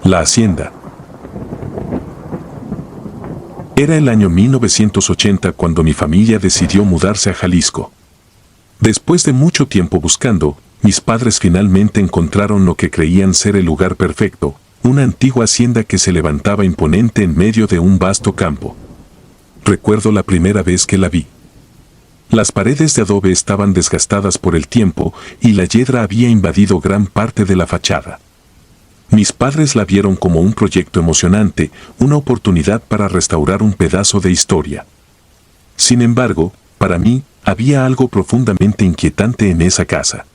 La hacienda. Era el año 1980 cuando mi familia decidió mudarse a Jalisco. Después de mucho tiempo buscando, mis padres finalmente encontraron lo que creían ser el lugar perfecto, una antigua hacienda que se levantaba imponente en medio de un vasto campo. Recuerdo la primera vez que la vi. Las paredes de adobe estaban desgastadas por el tiempo y la hiedra había invadido gran parte de la fachada. Mis padres la vieron como un proyecto emocionante, una oportunidad para restaurar un pedazo de historia. Sin embargo, para mí, había algo profundamente inquietante en esa casa.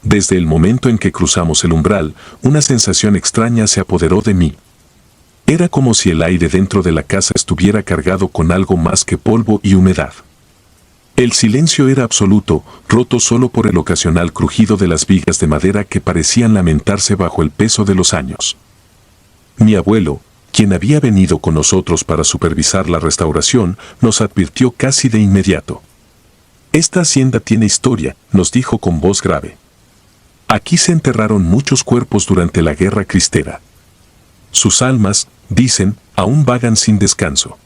Desde el momento en que cruzamos el umbral, una sensación extraña se apoderó de mí. Era como si el aire dentro de la casa estuviera cargado con algo más que polvo y humedad. El silencio era absoluto, roto solo por el ocasional crujido de las vigas de madera que parecían lamentarse bajo el peso de los años. Mi abuelo, quien había venido con nosotros para supervisar la restauración, nos advirtió casi de inmediato. «Esta hacienda tiene historia», nos dijo con voz grave. «Aquí se enterraron muchos cuerpos durante la Guerra Cristera. Sus almas, dicen, aún vagan sin descanso».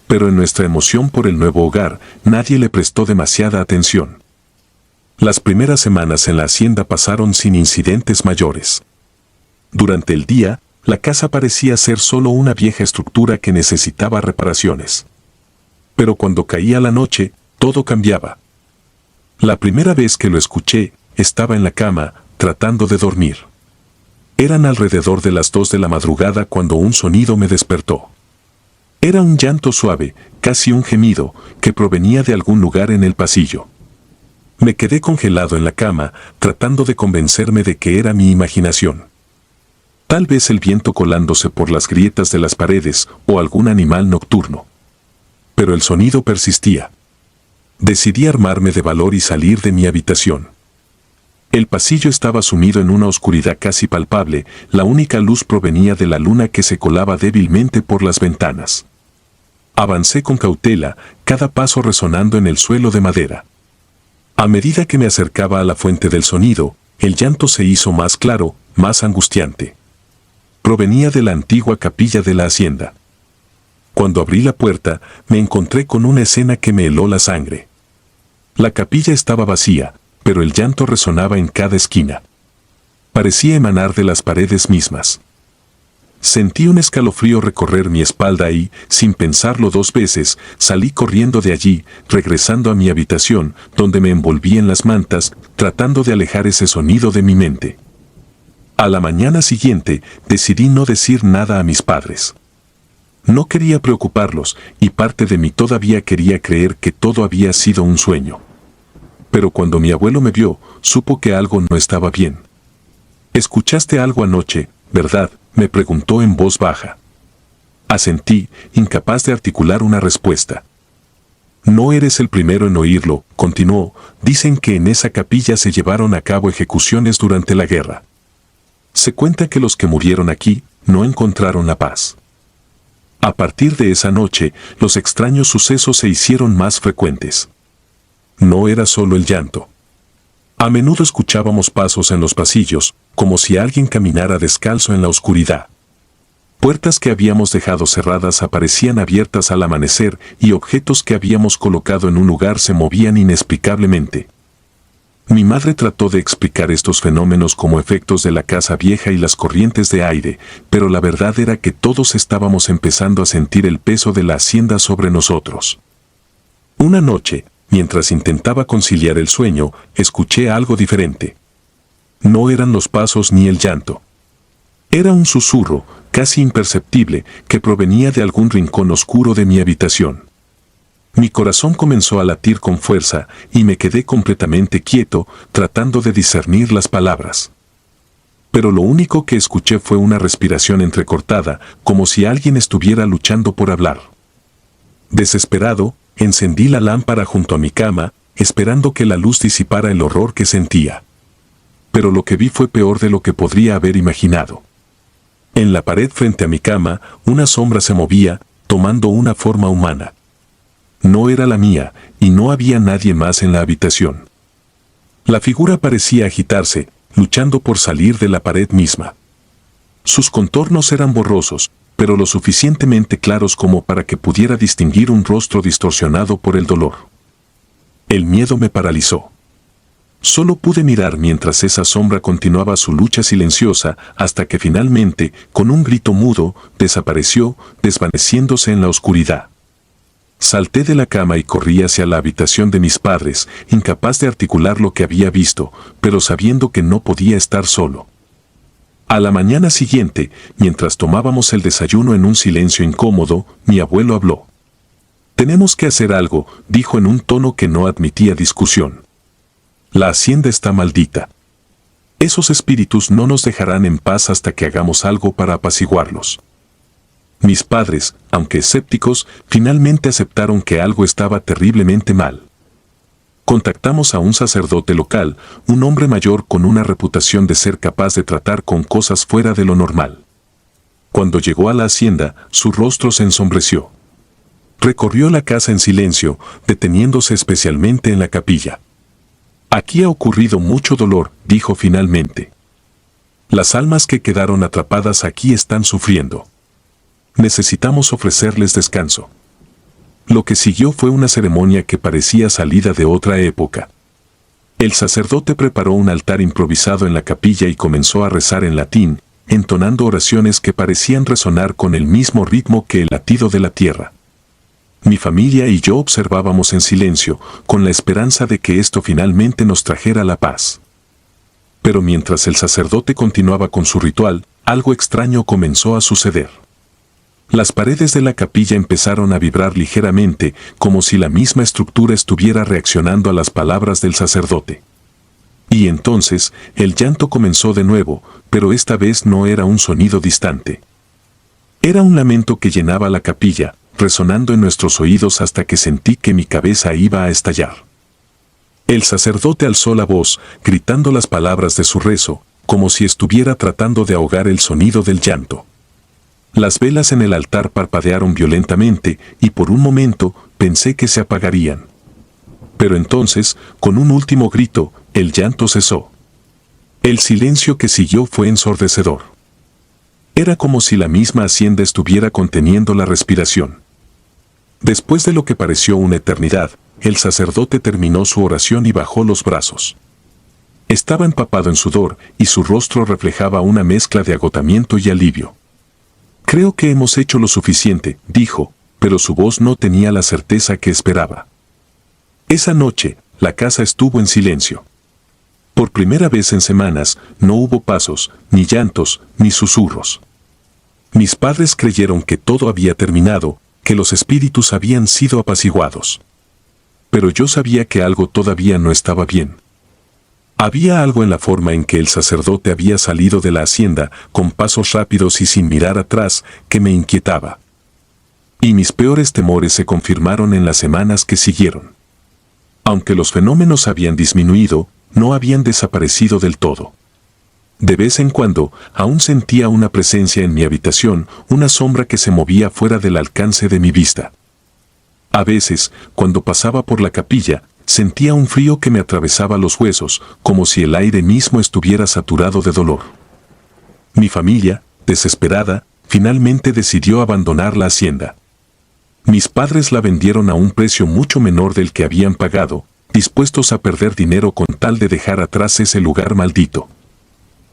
Pero en nuestra emoción por el nuevo hogar, nadie le prestó demasiada atención. Las primeras semanas en la hacienda pasaron sin incidentes mayores. Durante el día, la casa parecía ser solo una vieja estructura que necesitaba reparaciones. Pero cuando caía la noche, todo cambiaba. La primera vez que lo escuché, estaba en la cama, tratando de dormir. Eran alrededor de las 2 de la madrugada cuando un sonido me despertó. Era un llanto suave, casi un gemido, que provenía de algún lugar en el pasillo. Me quedé congelado en la cama, tratando de convencerme de que era mi imaginación. Tal vez el viento colándose por las grietas de las paredes o algún animal nocturno. Pero el sonido persistía. Decidí armarme de valor y salir de mi habitación. El pasillo estaba sumido en una oscuridad casi palpable, la única luz provenía de la luna que se colaba débilmente por las ventanas. Avancé con cautela, cada paso resonando en el suelo de madera. A medida que me acercaba a la fuente del sonido, el llanto se hizo más claro, más angustiante. Provenía de la antigua capilla de la hacienda. Cuando abrí la puerta, me encontré con una escena que me heló la sangre. La capilla estaba vacía, pero el llanto resonaba en cada esquina. Parecía emanar de las paredes mismas. Sentí un escalofrío recorrer mi espalda y, sin pensarlo 2 veces, salí corriendo de allí, regresando a mi habitación, donde me envolví en las mantas, tratando de alejar ese sonido de mi mente. A la mañana siguiente, decidí no decir nada a mis padres. No quería preocuparlos, y parte de mí todavía quería creer que todo había sido un sueño. Pero cuando mi abuelo me vio, supo que algo no estaba bien. «¿Escuchaste algo anoche, verdad?», me preguntó en voz baja. Asentí, incapaz de articular una respuesta. «No eres el primero en oírlo», continuó, «dicen que en esa capilla se llevaron a cabo ejecuciones durante la guerra. Se cuenta que los que murieron aquí no encontraron la paz». A partir de esa noche, los extraños sucesos se hicieron más frecuentes. No era solo el llanto. A menudo escuchábamos pasos en los pasillos, como si alguien caminara descalzo en la oscuridad. Puertas que habíamos dejado cerradas aparecían abiertas al amanecer y objetos que habíamos colocado en un lugar se movían inexplicablemente. Mi madre trató de explicar estos fenómenos como efectos de la casa vieja y las corrientes de aire, pero la verdad era que todos estábamos empezando a sentir el peso de la hacienda sobre nosotros. Una noche, mientras intentaba conciliar el sueño, escuché algo diferente. No eran los pasos ni el llanto. Era un susurro, casi imperceptible, que provenía de algún rincón oscuro de mi habitación. Mi corazón comenzó a latir con fuerza y me quedé completamente quieto, tratando de discernir las palabras. Pero lo único que escuché fue una respiración entrecortada, como si alguien estuviera luchando por hablar. Desesperado, encendí la lámpara junto a mi cama, esperando que la luz disipara el horror que sentía. Pero lo que vi fue peor de lo que podría haber imaginado. En la pared frente a mi cama, una sombra se movía, tomando una forma humana. No era la mía, y no había nadie más en la habitación. La figura parecía agitarse, luchando por salir de la pared misma. Sus contornos eran borrosos, pero lo suficientemente claros como para que pudiera distinguir un rostro distorsionado por el dolor. El miedo me paralizó. Solo pude mirar mientras esa sombra continuaba su lucha silenciosa hasta que finalmente, con un grito mudo, desapareció, desvaneciéndose en la oscuridad. Salté de la cama y corrí hacia la habitación de mis padres, incapaz de articular lo que había visto, pero sabiendo que no podía estar solo. A la mañana siguiente, mientras tomábamos el desayuno en un silencio incómodo, mi abuelo habló. «Tenemos que hacer algo», dijo en un tono que no admitía discusión. «La hacienda está maldita. Esos espíritus no nos dejarán en paz hasta que hagamos algo para apaciguarlos». Mis padres, aunque escépticos, finalmente aceptaron que algo estaba terriblemente mal. Contactamos a un sacerdote local, un hombre mayor con una reputación de ser capaz de tratar con cosas fuera de lo normal. Cuando llegó a la hacienda, su rostro se ensombreció. Recorrió la casa en silencio, deteniéndose especialmente en la capilla. «Aquí ha ocurrido mucho dolor», dijo finalmente. «Las almas que quedaron atrapadas aquí están sufriendo. Necesitamos ofrecerles descanso». Lo que siguió fue una ceremonia que parecía salida de otra época. El sacerdote preparó un altar improvisado en la capilla y comenzó a rezar en latín, entonando oraciones que parecían resonar con el mismo ritmo que el latido de la tierra. Mi familia y yo observábamos en silencio, con la esperanza de que esto finalmente nos trajera la paz. Pero mientras el sacerdote continuaba con su ritual, algo extraño comenzó a suceder. Las paredes de la capilla empezaron a vibrar ligeramente, como si la misma estructura estuviera reaccionando a las palabras del sacerdote. Y entonces, el llanto comenzó de nuevo, pero esta vez no era un sonido distante. Era un lamento que llenaba la capilla, resonando en nuestros oídos hasta que sentí que mi cabeza iba a estallar. El sacerdote alzó la voz, gritando las palabras de su rezo, como si estuviera tratando de ahogar el sonido del llanto. Las velas en el altar parpadearon violentamente y por un momento pensé que se apagarían. Pero entonces, con un último grito, el llanto cesó. El silencio que siguió fue ensordecedor. Era como si la misma hacienda estuviera conteniendo la respiración. Después de lo que pareció una eternidad, el sacerdote terminó su oración y bajó los brazos. Estaba empapado en sudor y su rostro reflejaba una mezcla de agotamiento y alivio. «Creo que hemos hecho lo suficiente», dijo, pero su voz no tenía la certeza que esperaba. Esa noche, la casa estuvo en silencio. Por primera vez en semanas, no hubo pasos, ni llantos, ni susurros. Mis padres creyeron que todo había terminado, que los espíritus habían sido apaciguados. Pero yo sabía que algo todavía no estaba bien. Había algo en la forma en que el sacerdote había salido de la hacienda, con pasos rápidos y sin mirar atrás, que me inquietaba. Y mis peores temores se confirmaron en las semanas que siguieron. Aunque los fenómenos habían disminuido, no habían desaparecido del todo. De vez en cuando, aún sentía una presencia en mi habitación, una sombra que se movía fuera del alcance de mi vista. A veces, cuando pasaba por la capilla, sentía un frío que me atravesaba los huesos, como si el aire mismo estuviera saturado de dolor. Mi familia, desesperada, finalmente decidió abandonar la hacienda. Mis padres la vendieron a un precio mucho menor del que habían pagado, dispuestos a perder dinero con tal de dejar atrás ese lugar maldito.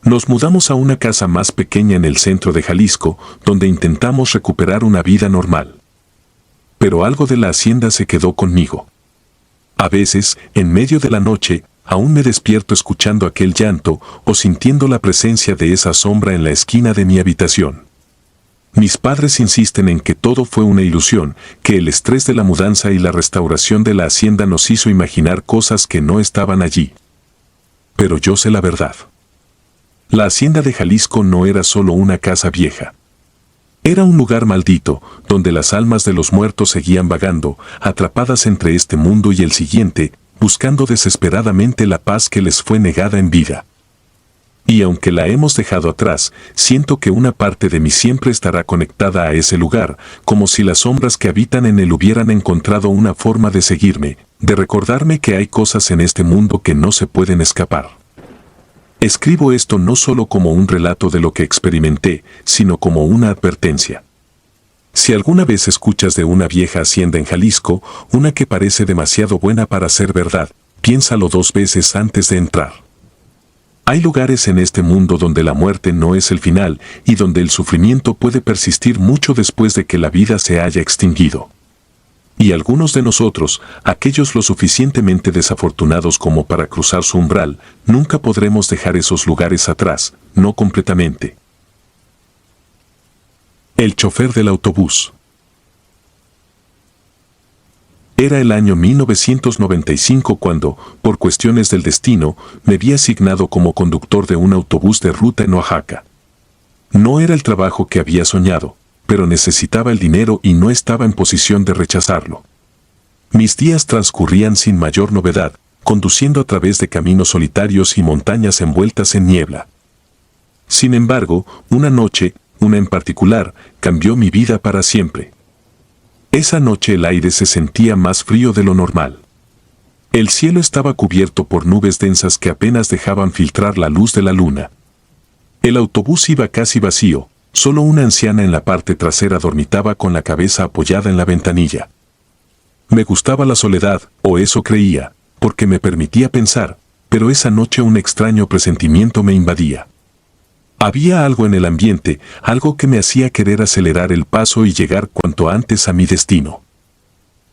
Nos mudamos a una casa más pequeña en el centro de Jalisco, donde intentamos recuperar una vida normal. Pero algo de la hacienda se quedó conmigo. A veces, en medio de la noche, aún me despierto escuchando aquel llanto o sintiendo la presencia de esa sombra en la esquina de mi habitación. Mis padres insisten en que todo fue una ilusión, que el estrés de la mudanza y la restauración de la hacienda nos hizo imaginar cosas que no estaban allí. Pero yo sé la verdad. La hacienda de Jalisco no era solo una casa vieja. Era un lugar maldito, donde las almas de los muertos seguían vagando, atrapadas entre este mundo y el siguiente, buscando desesperadamente la paz que les fue negada en vida. Y aunque la hemos dejado atrás, siento que una parte de mí siempre estará conectada a ese lugar, como si las sombras que habitan en él hubieran encontrado una forma de seguirme, de recordarme que hay cosas en este mundo que no se pueden escapar. Escribo esto no solo como un relato de lo que experimenté, sino como una advertencia. Si alguna vez escuchas de una vieja hacienda en Jalisco, una que parece demasiado buena para ser verdad, piénsalo 2 veces antes de entrar. Hay lugares en este mundo donde la muerte no es el final y donde el sufrimiento puede persistir mucho después de que la vida se haya extinguido. Y algunos de nosotros, aquellos lo suficientemente desafortunados como para cruzar su umbral, nunca podremos dejar esos lugares atrás, no completamente. El chofer del autobús. Era el año 1995 cuando, por cuestiones del destino, me vi asignado como conductor de un autobús de ruta en Oaxaca. No era el trabajo que había soñado, pero necesitaba el dinero y no estaba en posición de rechazarlo. Mis días transcurrían sin mayor novedad, conduciendo a través de caminos solitarios y montañas envueltas en niebla. Sin embargo, una noche, una en particular, cambió mi vida para siempre. Esa noche el aire se sentía más frío de lo normal. El cielo estaba cubierto por nubes densas que apenas dejaban filtrar la luz de la luna. El autobús iba casi vacío, solo una anciana en la parte trasera dormitaba con la cabeza apoyada en la ventanilla. Me gustaba la soledad, o eso creía, porque me permitía pensar, pero esa noche un extraño presentimiento me invadía. Había algo en el ambiente, algo que me hacía querer acelerar el paso y llegar cuanto antes a mi destino.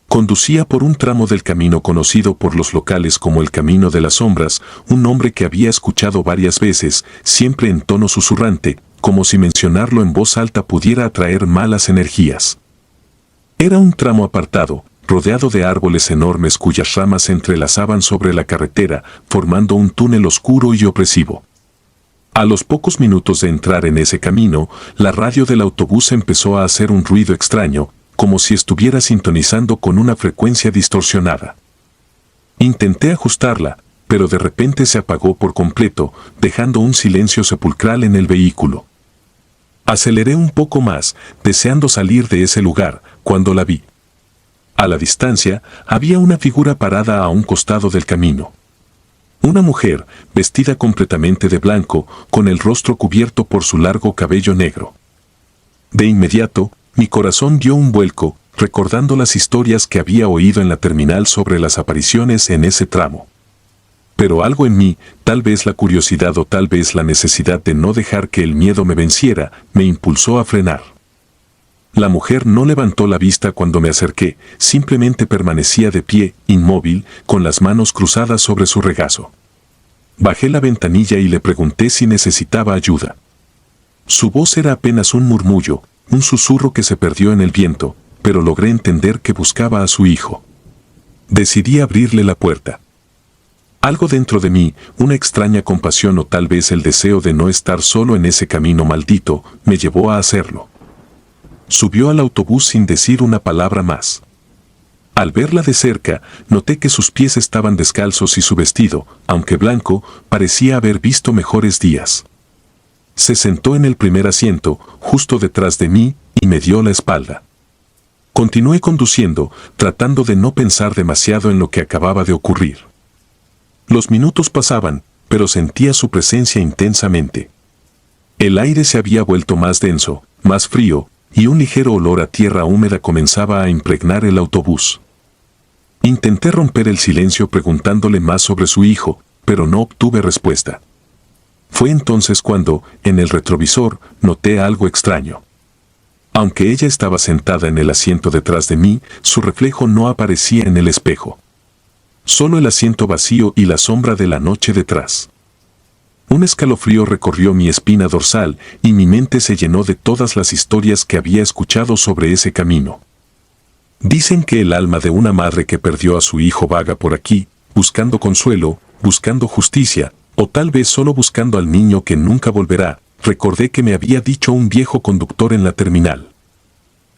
Conducía por un tramo del camino conocido por los locales como el Camino de las Sombras, un nombre que había escuchado varias veces, siempre en tono susurrante, como si mencionarlo en voz alta pudiera atraer malas energías. Era un tramo apartado, rodeado de árboles enormes cuyas ramas se entrelazaban sobre la carretera, formando un túnel oscuro y opresivo. A los pocos minutos de entrar en ese camino, la radio del autobús empezó a hacer un ruido extraño, como si estuviera sintonizando con una frecuencia distorsionada. Intenté ajustarla, pero de repente se apagó por completo, dejando un silencio sepulcral en el vehículo. Aceleré un poco más, deseando salir de ese lugar, cuando la vi. A la distancia, había una figura parada a un costado del camino. Una mujer, vestida completamente de blanco, con el rostro cubierto por su largo cabello negro. De inmediato, mi corazón dio un vuelco, recordando las historias que había oído en la terminal sobre las apariciones en ese tramo. Pero algo en mí, tal vez la curiosidad o tal vez la necesidad de no dejar que el miedo me venciera, me impulsó a frenar. La mujer no levantó la vista cuando me acerqué, simplemente permanecía de pie, inmóvil, con las manos cruzadas sobre su regazo. Bajé la ventanilla y le pregunté si necesitaba ayuda. Su voz era apenas un murmullo, un susurro que se perdió en el viento, pero logré entender que buscaba a su hijo. Decidí abrirle la puerta. Algo dentro de mí, una extraña compasión o tal vez el deseo de no estar solo en ese camino maldito, me llevó a hacerlo. Subió al autobús sin decir una palabra más. Al verla de cerca, noté que sus pies estaban descalzos y su vestido, aunque blanco, parecía haber visto mejores días. Se sentó en el primer asiento, justo detrás de mí, y me dio la espalda. Continué conduciendo, tratando de no pensar demasiado en lo que acababa de ocurrir. Los minutos pasaban, pero sentía su presencia intensamente. El aire se había vuelto más denso, más frío, y un ligero olor a tierra húmeda comenzaba a impregnar el autobús. Intenté romper el silencio preguntándole más sobre su hijo, pero no obtuve respuesta. Fue entonces cuando, en el retrovisor, noté algo extraño. Aunque ella estaba sentada en el asiento detrás de mí, su reflejo no aparecía en el espejo. Solo el asiento vacío y la sombra de la noche detrás. Un escalofrío recorrió mi espina dorsal y mi mente se llenó de todas las historias que había escuchado sobre ese camino. Dicen que el alma de una madre que perdió a su hijo vaga por aquí, buscando consuelo, buscando justicia, o tal vez solo buscando al niño que nunca volverá, recordé que me había dicho un viejo conductor en la terminal.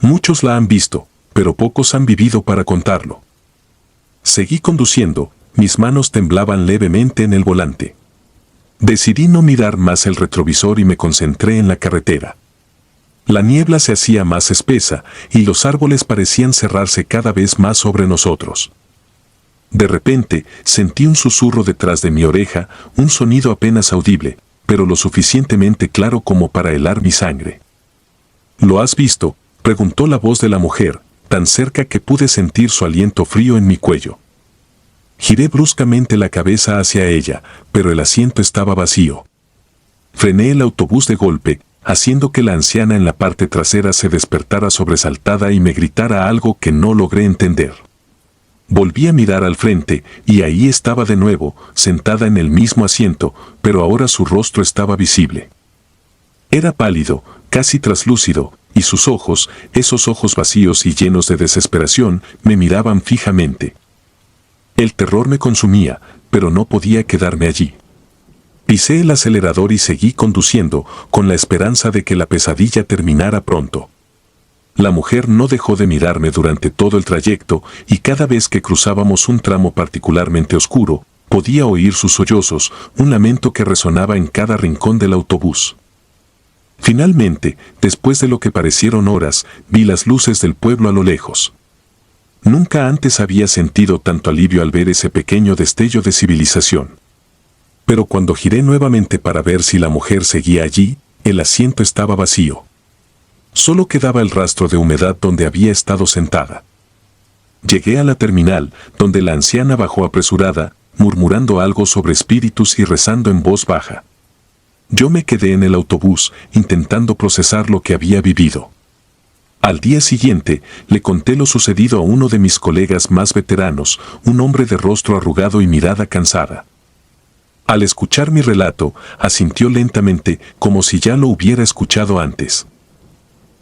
Muchos la han visto, pero pocos han vivido para contarlo. Seguí conduciendo, mis manos temblaban levemente en el volante. Decidí no mirar más el retrovisor y me concentré en la carretera. La niebla se hacía más espesa y los árboles parecían cerrarse cada vez más sobre nosotros. De repente, sentí un susurro detrás de mi oreja, un sonido apenas audible, pero lo suficientemente claro como para helar mi sangre. ¿Lo has visto?, preguntó la voz de la mujer, tan cerca que pude sentir su aliento frío en mi cuello. Giré bruscamente la cabeza hacia ella, pero el asiento estaba vacío. Frené el autobús de golpe, haciendo que la anciana en la parte trasera se despertara sobresaltada y me gritara algo que no logré entender. Volví a mirar al frente, y ahí estaba de nuevo, sentada en el mismo asiento, pero ahora su rostro estaba visible. Era pálido, casi traslúcido, y sus ojos, esos ojos vacíos y llenos de desesperación, me miraban fijamente. El terror me consumía, pero no podía quedarme allí. Pisé el acelerador y seguí conduciendo, con la esperanza de que la pesadilla terminara pronto. La mujer no dejó de mirarme durante todo el trayecto, y cada vez que cruzábamos un tramo particularmente oscuro, podía oír sus sollozos, un lamento que resonaba en cada rincón del autobús. Finalmente, después de lo que parecieron horas, vi las luces del pueblo a lo lejos. Nunca antes había sentido tanto alivio al ver ese pequeño destello de civilización. Pero cuando giré nuevamente para ver si la mujer seguía allí, el asiento estaba vacío. Solo quedaba el rastro de humedad donde había estado sentada. Llegué a la terminal, donde la anciana bajó apresurada, murmurando algo sobre espíritus y rezando en voz baja. Yo me quedé en el autobús, intentando procesar lo que había vivido. Al día siguiente, le conté lo sucedido a uno de mis colegas más veteranos, un hombre de rostro arrugado y mirada cansada. Al escuchar mi relato, asintió lentamente, como si ya lo hubiera escuchado antes.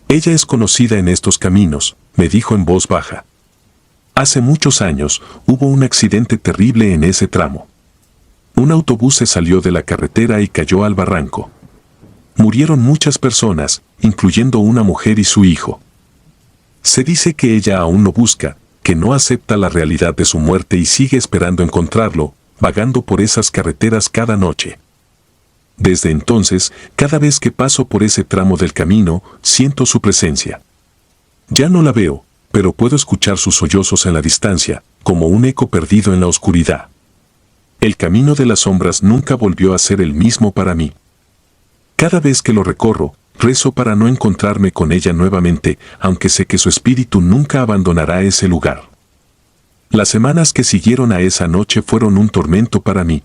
Ella es conocida en estos caminos, me dijo en voz baja. Hace muchos años, hubo un accidente terrible en ese tramo. Un autobús se salió de la carretera y cayó al barranco. Murieron muchas personas, incluyendo una mujer y su hijo. Se dice que ella aún lo busca, que no acepta la realidad de su muerte y sigue esperando encontrarlo, vagando por esas carreteras cada noche. Desde entonces, cada vez que paso por ese tramo del camino, siento su presencia. Ya no la veo, pero puedo escuchar sus sollozos en la distancia, como un eco perdido en la oscuridad. El camino de las sombras nunca volvió a ser el mismo para mí. Cada vez que lo recorro, rezo para no encontrarme con ella nuevamente, aunque sé que su espíritu nunca abandonará ese lugar. Las semanas que siguieron a esa noche fueron un tormento para mí.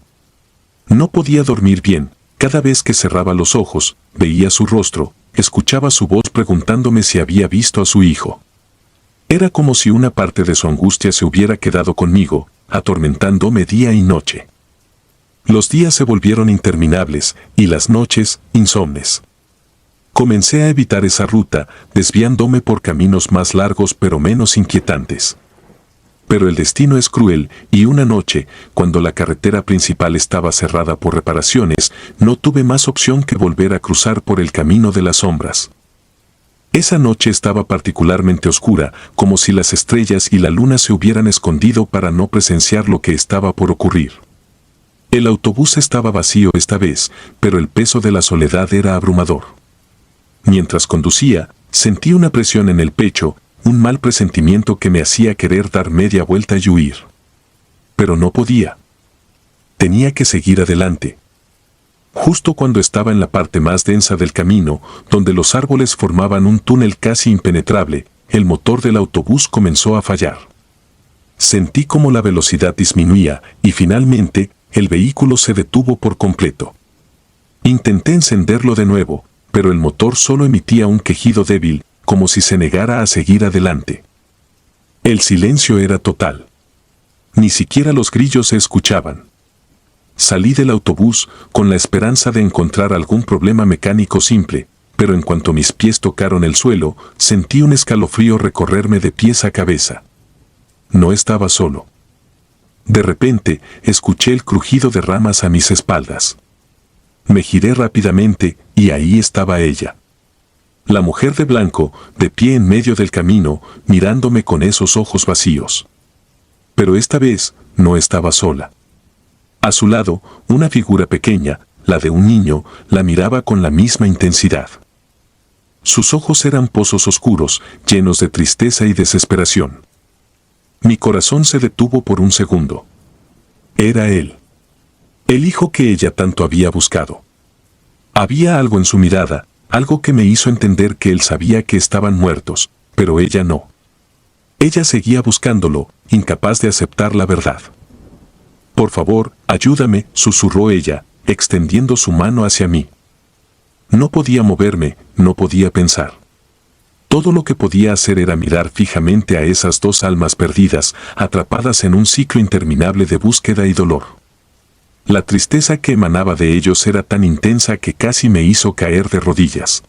No podía dormir bien. Cada vez que cerraba los ojos, veía su rostro, escuchaba su voz preguntándome si había visto a su hijo. Era como si una parte de su angustia se hubiera quedado conmigo, atormentándome día y noche. Los días se volvieron interminables, y las noches, insomnes. Comencé a evitar esa ruta, desviándome por caminos más largos pero menos inquietantes. Pero el destino es cruel, y una noche, cuando la carretera principal estaba cerrada por reparaciones, no tuve más opción que volver a cruzar por el camino de las sombras. Esa noche estaba particularmente oscura, como si las estrellas y la luna se hubieran escondido para no presenciar lo que estaba por ocurrir. El autobús estaba vacío esta vez, pero el peso de la soledad era abrumador. Mientras conducía, sentí una presión en el pecho, un mal presentimiento que me hacía querer dar media vuelta y huir. Pero no podía. Tenía que seguir adelante. Justo cuando estaba en la parte más densa del camino, donde los árboles formaban un túnel casi impenetrable, el motor del autobús comenzó a fallar. Sentí como la velocidad disminuía y finalmente el vehículo se detuvo por completo. Intenté encenderlo de nuevo, pero el motor solo emitía un quejido débil, como si se negara a seguir adelante. El silencio era total. Ni siquiera los grillos se escuchaban. Salí del autobús con la esperanza de encontrar algún problema mecánico simple, pero en cuanto mis pies tocaron el suelo, sentí un escalofrío recorrerme de pies a cabeza. No estaba solo. De repente, escuché el crujido de ramas a mis espaldas. Me giré rápidamente, y ahí estaba ella. La mujer de blanco, de pie en medio del camino, mirándome con esos ojos vacíos. Pero esta vez, no estaba sola. A su lado, una figura pequeña, la de un niño, la miraba con la misma intensidad. Sus ojos eran pozos oscuros, llenos de tristeza y desesperación. Mi corazón se detuvo por un segundo. Era él. El hijo que ella tanto había buscado. Había algo en su mirada, algo que me hizo entender que él sabía que estaban muertos, pero ella no. Ella seguía buscándolo, incapaz de aceptar la verdad. «Por favor, ayúdame», susurró ella, extendiendo su mano hacia mí. No podía moverme, no podía pensar. Todo lo que podía hacer era mirar fijamente a esas dos almas perdidas, atrapadas en un ciclo interminable de búsqueda y dolor. La tristeza que emanaba de ellos era tan intensa que casi me hizo caer de rodillas.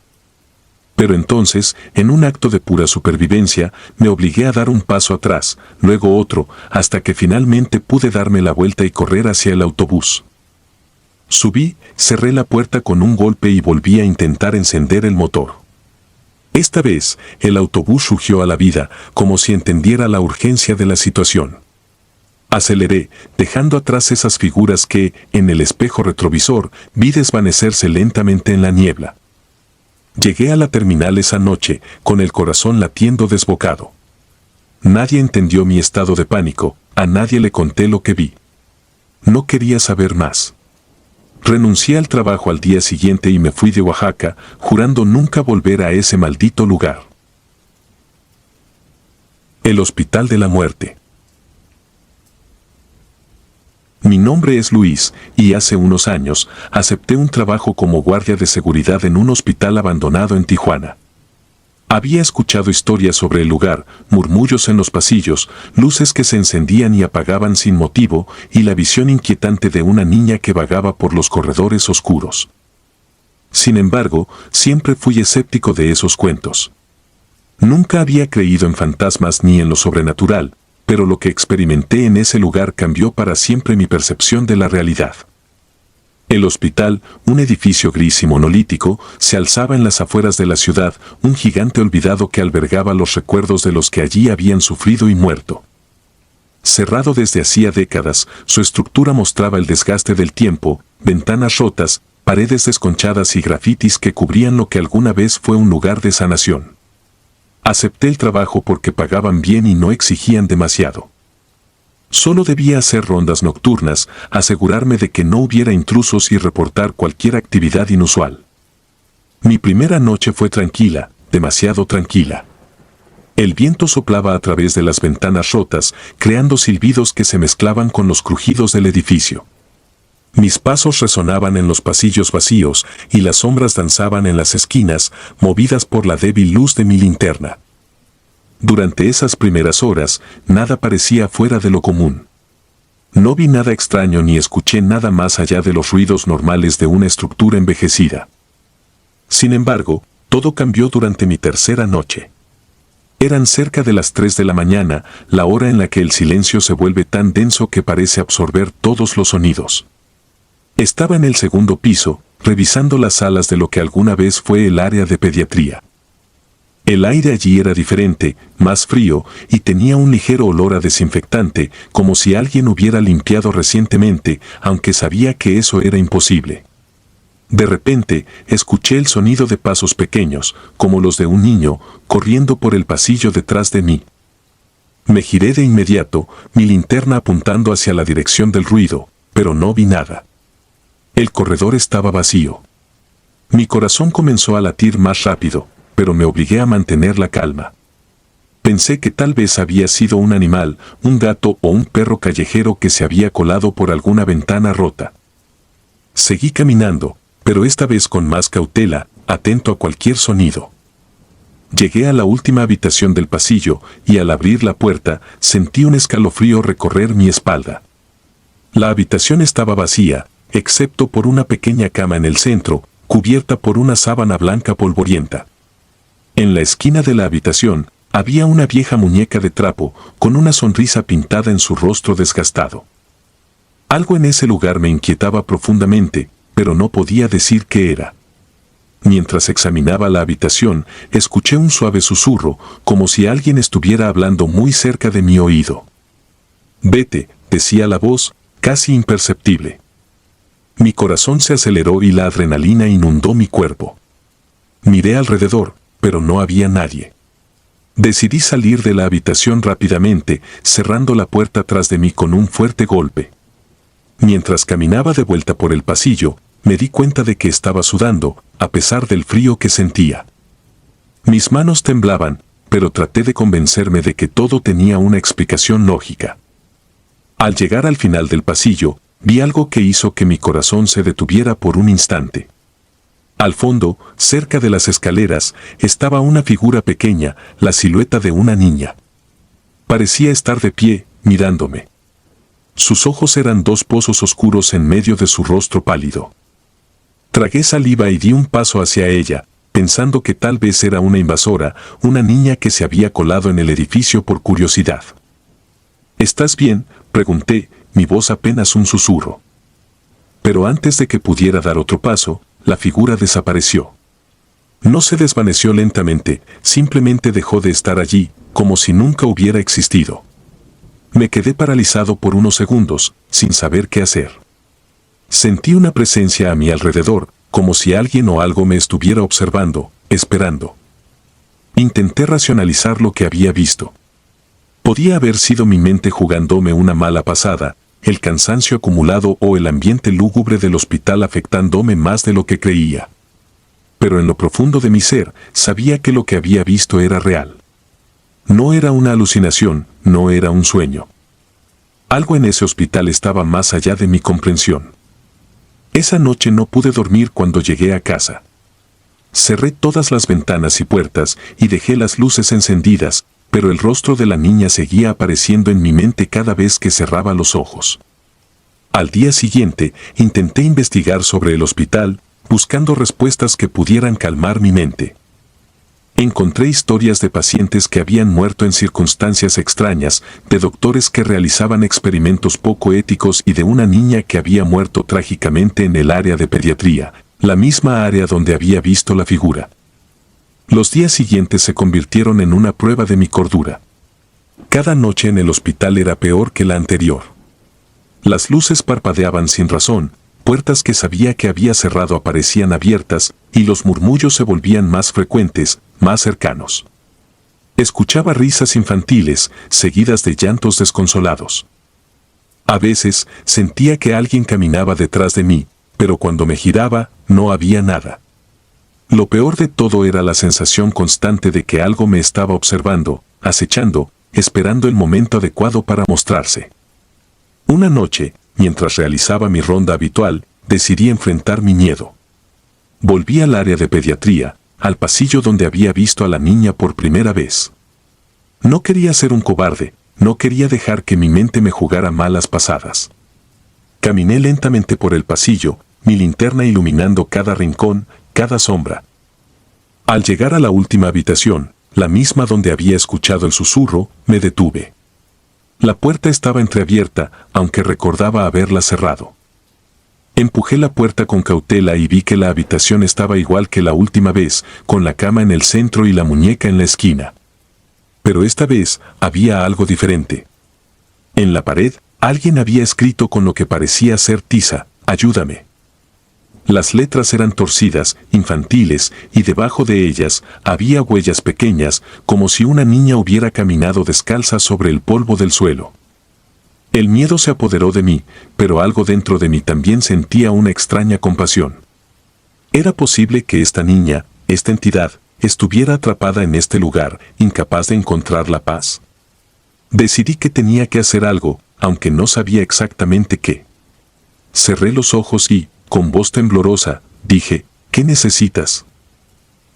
Pero entonces, en un acto de pura supervivencia, me obligué a dar un paso atrás, luego otro, hasta que finalmente pude darme la vuelta y correr hacia el autobús. Subí, cerré la puerta con un golpe y volví a intentar encender el motor. Esta vez, el autobús rugió a la vida, como si entendiera la urgencia de la situación. Aceleré, dejando atrás esas figuras que, en el espejo retrovisor, vi desvanecerse lentamente en la niebla. Llegué a la terminal esa noche, con el corazón latiendo desbocado. Nadie entendió mi estado de pánico, a nadie le conté lo que vi. No quería saber más. Renuncié al trabajo al día siguiente y me fui de Oaxaca, jurando nunca volver a ese maldito lugar. El Hospital de la Muerte. Mi nombre es Luis, y hace unos años acepté un trabajo como guardia de seguridad en un hospital abandonado en Tijuana. Había escuchado historias sobre el lugar, murmullos en los pasillos, luces que se encendían y apagaban sin motivo, y la visión inquietante de una niña que vagaba por los corredores oscuros. Sin embargo, siempre fui escéptico de esos cuentos. Nunca había creído en fantasmas ni en lo sobrenatural, pero lo que experimenté en ese lugar cambió para siempre mi percepción de la realidad. El hospital, un edificio gris y monolítico, se alzaba en las afueras de la ciudad, un gigante olvidado que albergaba los recuerdos de los que allí habían sufrido y muerto. Cerrado desde hacía décadas, su estructura mostraba el desgaste del tiempo, ventanas rotas, paredes desconchadas y grafitis que cubrían lo que alguna vez fue un lugar de sanación. Acepté el trabajo porque pagaban bien y no exigían demasiado. Solo debía hacer rondas nocturnas, asegurarme de que no hubiera intrusos y reportar cualquier actividad inusual. Mi primera noche fue tranquila, demasiado tranquila. El viento soplaba a través de las ventanas rotas, creando silbidos que se mezclaban con los crujidos del edificio. Mis pasos resonaban en los pasillos vacíos y las sombras danzaban en las esquinas, movidas por la débil luz de mi linterna. Durante esas primeras horas, nada parecía fuera de lo común. No vi nada extraño ni escuché nada más allá de los ruidos normales de una estructura envejecida. Sin embargo, todo cambió durante mi tercera noche. Eran cerca de las 3 de la mañana, la hora en la que el silencio se vuelve tan denso que parece absorber todos los sonidos. Estaba en el segundo piso, revisando las salas de lo que alguna vez fue el área de pediatría. El aire allí era diferente, más frío, y tenía un ligero olor a desinfectante, como si alguien hubiera limpiado recientemente, aunque sabía que eso era imposible. De repente, escuché el sonido de pasos pequeños, como los de un niño, corriendo por el pasillo detrás de mí. Me giré de inmediato, mi linterna apuntando hacia la dirección del ruido, pero no vi nada. El corredor estaba vacío. Mi corazón comenzó a latir más rápido, pero me obligué a mantener la calma. Pensé que tal vez había sido un animal, un gato o un perro callejero que se había colado por alguna ventana rota. Seguí caminando, pero esta vez con más cautela, atento a cualquier sonido. Llegué a la última habitación del pasillo y al abrir la puerta sentí un escalofrío recorrer mi espalda. La habitación estaba vacía, excepto por una pequeña cama en el centro, cubierta por una sábana blanca polvorienta. En la esquina de la habitación había una vieja muñeca de trapo, con una sonrisa pintada en su rostro desgastado. Algo en ese lugar me inquietaba profundamente, pero no podía decir qué era. Mientras examinaba la habitación, escuché un suave susurro, como si alguien estuviera hablando muy cerca de mi oído. «Vete», decía la voz, casi imperceptible. Mi corazón se aceleró y la adrenalina inundó mi cuerpo. Miré alrededor, pero no había nadie. Decidí salir de la habitación rápidamente, cerrando la puerta tras de mí con un fuerte golpe. Mientras caminaba de vuelta por el pasillo, me di cuenta de que estaba sudando, a pesar del frío que sentía. Mis manos temblaban, pero traté de convencerme de que todo tenía una explicación lógica. Al llegar al final del pasillo, vi algo que hizo que mi corazón se detuviera por un instante. Al fondo, cerca de las escaleras, estaba una figura pequeña, la silueta de una niña. Parecía estar de pie, mirándome. Sus ojos eran dos pozos oscuros en medio de su rostro pálido. Tragué saliva y di un paso hacia ella, pensando que tal vez era una invasora, una niña que se había colado en el edificio por curiosidad. ¿Estás bien?, pregunté, mi voz apenas un susurro. Pero antes de que pudiera dar otro paso, la figura desapareció. No se desvaneció lentamente, simplemente dejó de estar allí, como si nunca hubiera existido. Me quedé paralizado por unos segundos, sin saber qué hacer. Sentí una presencia a mi alrededor, como si alguien o algo me estuviera observando, esperando. Intenté racionalizar lo que había visto. Podía haber sido mi mente jugándome una mala pasada, el cansancio acumulado o el ambiente lúgubre del hospital afectándome más de lo que creía. Pero en lo profundo de mi ser, sabía que lo que había visto era real. No era una alucinación, no era un sueño. Algo en ese hospital estaba más allá de mi comprensión. Esa noche no pude dormir cuando llegué a casa. Cerré todas las ventanas y puertas y dejé las luces encendidas, pero el rostro de la niña seguía apareciendo en mi mente cada vez que cerraba los ojos. Al día siguiente, intenté investigar sobre el hospital, buscando respuestas que pudieran calmar mi mente. Encontré historias de pacientes que habían muerto en circunstancias extrañas, de doctores que realizaban experimentos poco éticos y de una niña que había muerto trágicamente en el área de pediatría, la misma área donde había visto la figura. Los días siguientes se convirtieron en una prueba de mi cordura. Cada noche en el hospital era peor que la anterior. Las luces parpadeaban sin razón, puertas que sabía que había cerrado aparecían abiertas, y los murmullos se volvían más frecuentes, más cercanos. Escuchaba risas infantiles, seguidas de llantos desconsolados. A veces sentía que alguien caminaba detrás de mí, pero cuando me giraba, no había nada. Lo peor de todo era la sensación constante de que algo me estaba observando, acechando, esperando el momento adecuado para mostrarse. Una noche, mientras realizaba mi ronda habitual, decidí enfrentar mi miedo. Volví al área de pediatría, al pasillo donde había visto a la niña por primera vez. No quería ser un cobarde, no quería dejar que mi mente me jugara malas pasadas. Caminé lentamente por el pasillo, mi linterna iluminando cada rincón, cada sombra. Al llegar a la última habitación, la misma donde había escuchado el susurro, me detuve. La puerta estaba entreabierta, aunque recordaba haberla cerrado. Empujé la puerta con cautela y vi que la habitación estaba igual que la última vez, con la cama en el centro y la muñeca en la esquina. Pero esta vez había algo diferente. En la pared, alguien había escrito con lo que parecía ser tiza: «Ayúdame». Las letras eran torcidas, infantiles, y debajo de ellas había huellas pequeñas, como si una niña hubiera caminado descalza sobre el polvo del suelo. El miedo se apoderó de mí, pero algo dentro de mí también sentía una extraña compasión. ¿Era posible que esta niña, esta entidad, estuviera atrapada en este lugar, incapaz de encontrar la paz? Decidí que tenía que hacer algo, aunque no sabía exactamente qué. Cerré los ojos y, con voz temblorosa, dije: «¿Qué necesitas?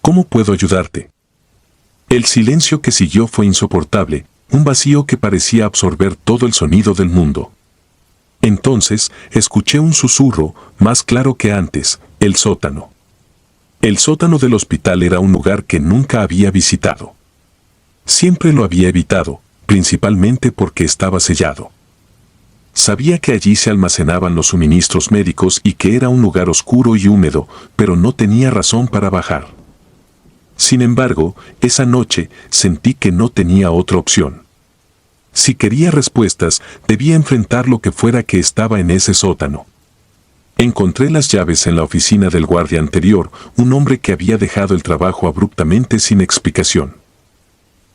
¿Cómo puedo ayudarte?». El silencio que siguió fue insoportable, un vacío que parecía absorber todo el sonido del mundo. Entonces, escuché un susurro, más claro que antes: «El sótano». El sótano del hospital era un lugar que nunca había visitado. Siempre lo había evitado, principalmente porque estaba sellado. Sabía que allí se almacenaban los suministros médicos y que era un lugar oscuro y húmedo, pero no tenía razón para bajar. Sin embargo, esa noche sentí que no tenía otra opción. Si quería respuestas, debía enfrentar lo que fuera que estaba en ese sótano. Encontré las llaves en la oficina del guardia anterior, un hombre que había dejado el trabajo abruptamente sin explicación.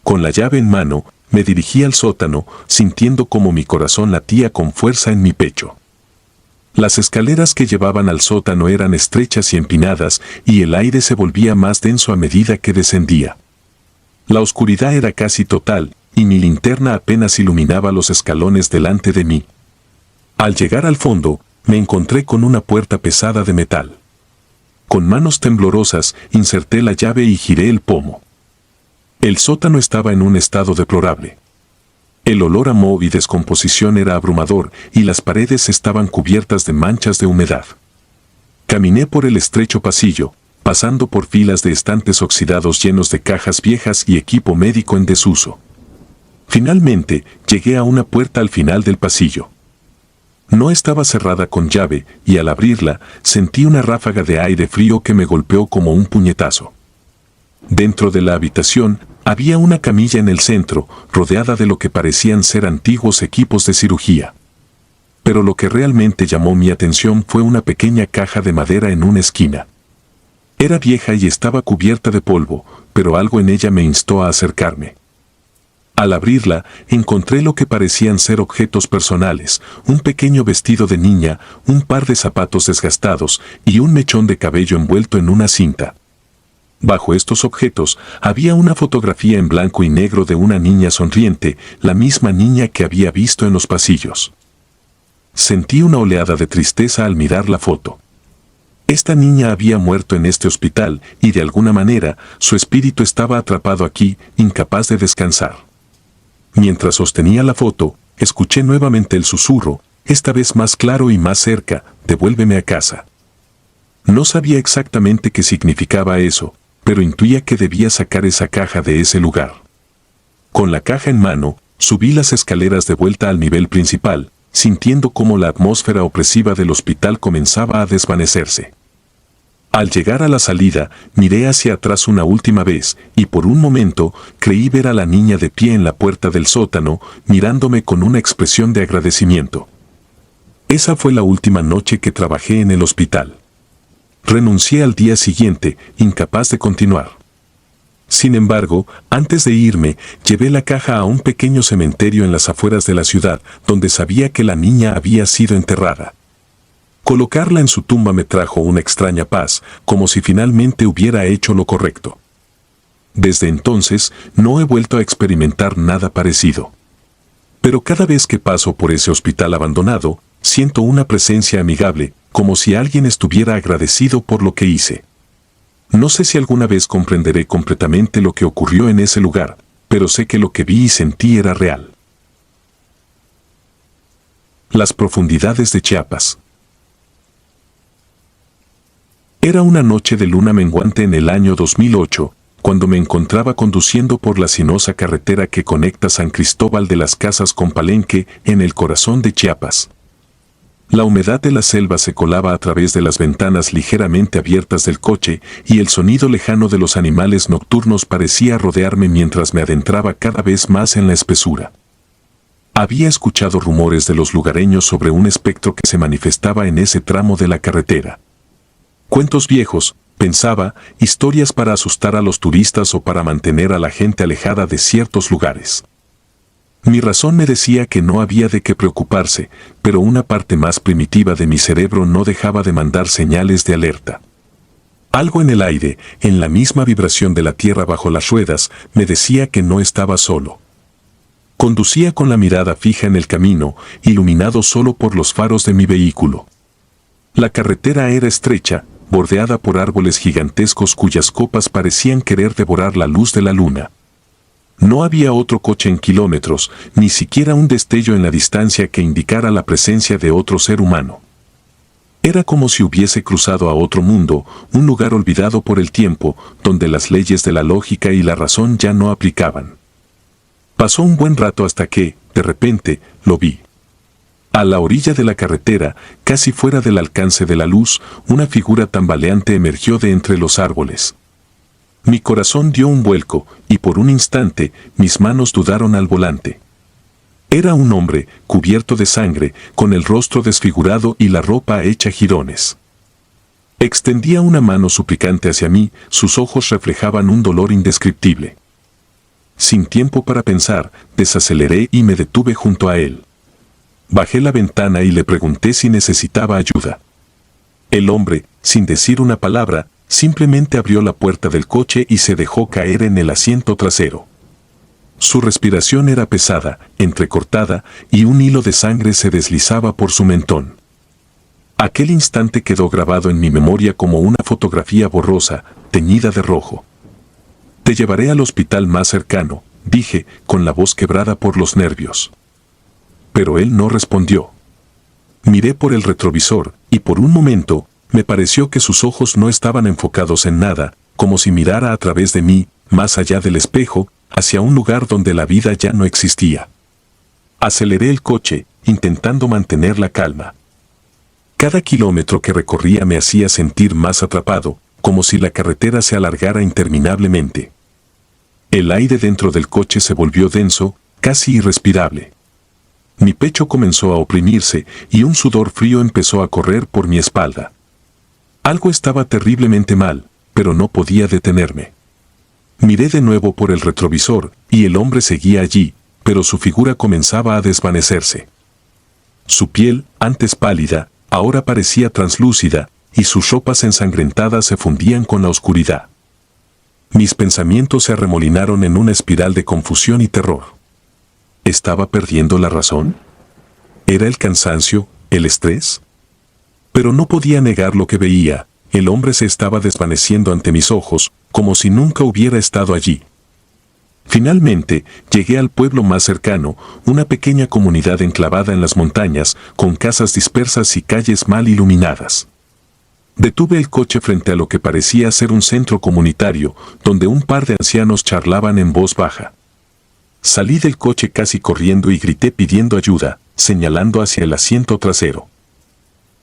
Con la llave en mano, me dirigí al sótano, sintiendo como mi corazón latía con fuerza en mi pecho. Las escaleras que llevaban al sótano eran estrechas y empinadas, y el aire se volvía más denso a medida que descendía. La oscuridad era casi total, y mi linterna apenas iluminaba los escalones delante de mí. Al llegar al fondo, me encontré con una puerta pesada de metal. Con manos temblorosas, inserté la llave y giré el pomo. El sótano estaba en un estado deplorable. El olor a moho y descomposición era abrumador, y las paredes estaban cubiertas de manchas de humedad. Caminé por el estrecho pasillo, pasando por filas de estantes oxidados llenos de cajas viejas y equipo médico en desuso. Finalmente, llegué a una puerta al final del pasillo. No estaba cerrada con llave, y al abrirla, sentí una ráfaga de aire frío que me golpeó como un puñetazo. Dentro de la habitación, había una camilla en el centro, rodeada de lo que parecían ser antiguos equipos de cirugía. Pero lo que realmente llamó mi atención fue una pequeña caja de madera en una esquina. Era vieja y estaba cubierta de polvo, pero algo en ella me instó a acercarme. Al abrirla, encontré lo que parecían ser objetos personales, un pequeño vestido de niña, un par de zapatos desgastados y un mechón de cabello envuelto en una cinta. Bajo estos objetos había una fotografía en blanco y negro de una niña sonriente, la misma niña que había visto en los pasillos. Sentí una oleada de tristeza al mirar la foto. Esta niña había muerto en este hospital y de alguna manera su espíritu estaba atrapado aquí, incapaz de descansar. Mientras sostenía la foto, escuché nuevamente el susurro, esta vez más claro y más cerca, devuélveme a casa. No sabía exactamente qué significaba eso, pero intuía que debía sacar esa caja de ese lugar. Con la caja en mano, subí las escaleras de vuelta al nivel principal, sintiendo cómo la atmósfera opresiva del hospital comenzaba a desvanecerse. Al llegar a la salida, miré hacia atrás una última vez, y por un momento creí ver a la niña de pie en la puerta del sótano, mirándome con una expresión de agradecimiento. Esa fue la última noche que trabajé en el hospital. Renuncié al día siguiente, incapaz de continuar. Sin embargo, antes de irme, llevé la caja a un pequeño cementerio en las afueras de la ciudad, donde sabía que la niña había sido enterrada. Colocarla en su tumba me trajo una extraña paz, como si finalmente hubiera hecho lo correcto. Desde entonces, no he vuelto a experimentar nada parecido. Pero cada vez que paso por ese hospital abandonado, siento una presencia amigable, como si alguien estuviera agradecido por lo que hice. No sé si alguna vez comprenderé completamente lo que ocurrió en ese lugar, pero sé que lo que vi y sentí era real. Las profundidades de Chiapas. Era una noche de luna menguante en el año 2008, cuando me encontraba conduciendo por la sinuosa carretera que conecta San Cristóbal de las Casas con Palenque, en el corazón de Chiapas. La humedad de la selva se colaba a través de las ventanas ligeramente abiertas del coche y el sonido lejano de los animales nocturnos parecía rodearme mientras me adentraba cada vez más en la espesura. Había escuchado rumores de los lugareños sobre un espectro que se manifestaba en ese tramo de la carretera. Cuentos viejos, pensaba, historias para asustar a los turistas o para mantener a la gente alejada de ciertos lugares. Mi razón me decía que no había de qué preocuparse, pero una parte más primitiva de mi cerebro no dejaba de mandar señales de alerta. Algo en el aire, en la misma vibración de la tierra bajo las ruedas, me decía que no estaba solo. Conducía con la mirada fija en el camino, iluminado solo por los faros de mi vehículo. La carretera era estrecha, bordeada por árboles gigantescos cuyas copas parecían querer devorar la luz de la luna. No había otro coche en kilómetros, ni siquiera un destello en la distancia que indicara la presencia de otro ser humano. Era como si hubiese cruzado a otro mundo, un lugar olvidado por el tiempo, donde las leyes de la lógica y la razón ya no aplicaban. Pasó un buen rato hasta que, de repente, lo vi. A la orilla de la carretera, casi fuera del alcance de la luz, una figura tambaleante emergió de entre los árboles. Mi corazón dio un vuelco, y por un instante, mis manos dudaron al volante. Era un hombre, cubierto de sangre, con el rostro desfigurado y la ropa hecha jirones. Extendía una mano suplicante hacia mí, sus ojos reflejaban un dolor indescriptible. sin tiempo para pensar, desaceleré y me detuve junto a él. Bajé la ventana y le pregunté si necesitaba ayuda. El hombre, sin decir una palabra, simplemente abrió la puerta del coche y se dejó caer en el asiento trasero. Su respiración era pesada, entrecortada, y un hilo de sangre se deslizaba por su mentón. Aquel instante quedó grabado en mi memoria como una fotografía borrosa, teñida de rojo. «Te llevaré al hospital más cercano», dije, con la voz quebrada por los nervios. Pero él no respondió. Miré por el retrovisor, y por un momento, me pareció que sus ojos no estaban enfocados en nada, como si mirara a través de mí, más allá del espejo, hacia un lugar donde la vida ya no existía. Aceleré el coche, intentando mantener la calma. Cada kilómetro que recorría me hacía sentir más atrapado, como si la carretera se alargara interminablemente. El aire dentro del coche se volvió denso, casi irrespirable. Mi pecho comenzó a oprimirse y un sudor frío empezó a correr por mi espalda. Algo estaba terriblemente mal, pero no podía detenerme. Miré de nuevo por el retrovisor y el hombre seguía allí, pero su figura comenzaba a desvanecerse. Su piel, antes pálida, ahora parecía translúcida, y sus ropas ensangrentadas se fundían con la oscuridad. Mis pensamientos se arremolinaron en una espiral de confusión y terror. ¿Estaba perdiendo la razón? ¿Era el cansancio, el estrés? Pero no podía negar lo que veía. El hombre se estaba desvaneciendo ante mis ojos, como si nunca hubiera estado allí. Finalmente, llegué al pueblo más cercano, una pequeña comunidad enclavada en las montañas, con casas dispersas y calles mal iluminadas. Detuve el coche frente a lo que parecía ser un centro comunitario, donde un par de ancianos charlaban en voz baja. Salí del coche casi corriendo y grité pidiendo ayuda, señalando hacia el asiento trasero.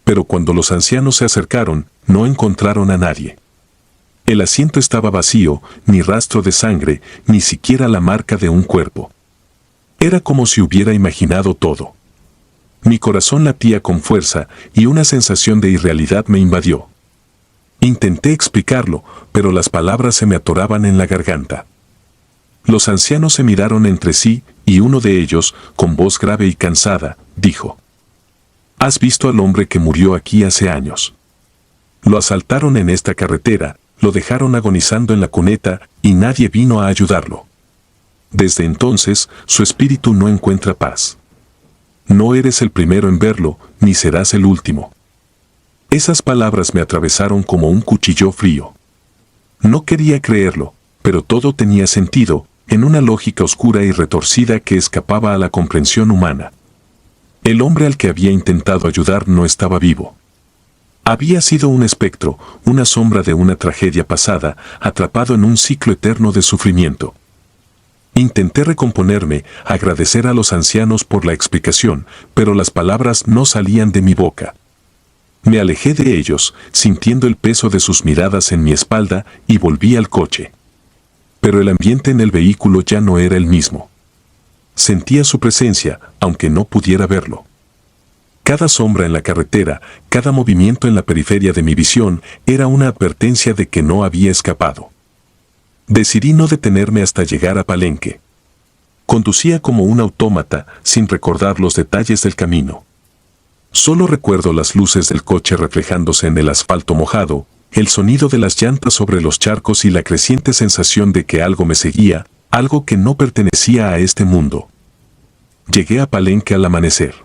Pero cuando los ancianos se acercaron, no encontraron a nadie. El asiento estaba vacío, ni rastro de sangre, ni siquiera la marca de un cuerpo. Era como si hubiera imaginado todo. Mi corazón latía con fuerza y una sensación de irrealidad me invadió. Intenté explicarlo, pero las palabras se me atoraban en la garganta. Los ancianos se miraron entre sí y uno de ellos, con voz grave y cansada, dijo: «¿Has visto al hombre que murió aquí hace años? Lo asaltaron en esta carretera, lo dejaron agonizando en la cuneta y nadie vino a ayudarlo. Desde entonces, su espíritu no encuentra paz. No eres el primero en verlo, ni serás el último». Esas palabras me atravesaron como un cuchillo frío. No quería creerlo, pero todo tenía sentido, en una lógica oscura y retorcida que escapaba a la comprensión humana. El hombre al que había intentado ayudar no estaba vivo. Había sido un espectro, una sombra de una tragedia pasada, atrapado en un ciclo eterno de sufrimiento. Intenté recomponerme, agradecer a los ancianos por la explicación, pero las palabras no salían de mi boca. Me alejé de ellos, sintiendo el peso de sus miradas en mi espalda, y volví al coche. Pero el ambiente en el vehículo ya no era el mismo. Sentía su presencia, aunque no pudiera verlo. Cada sombra en la carretera, cada movimiento en la periferia de mi visión, era una advertencia de que no había escapado. Decidí no detenerme hasta llegar a Palenque. Conducía como un autómata, sin recordar los detalles del camino. Solo recuerdo las luces del coche reflejándose en el asfalto mojado, el sonido de las llantas sobre los charcos y la creciente sensación de que algo me seguía, algo que no pertenecía a este mundo. Llegué a Palenque al amanecer.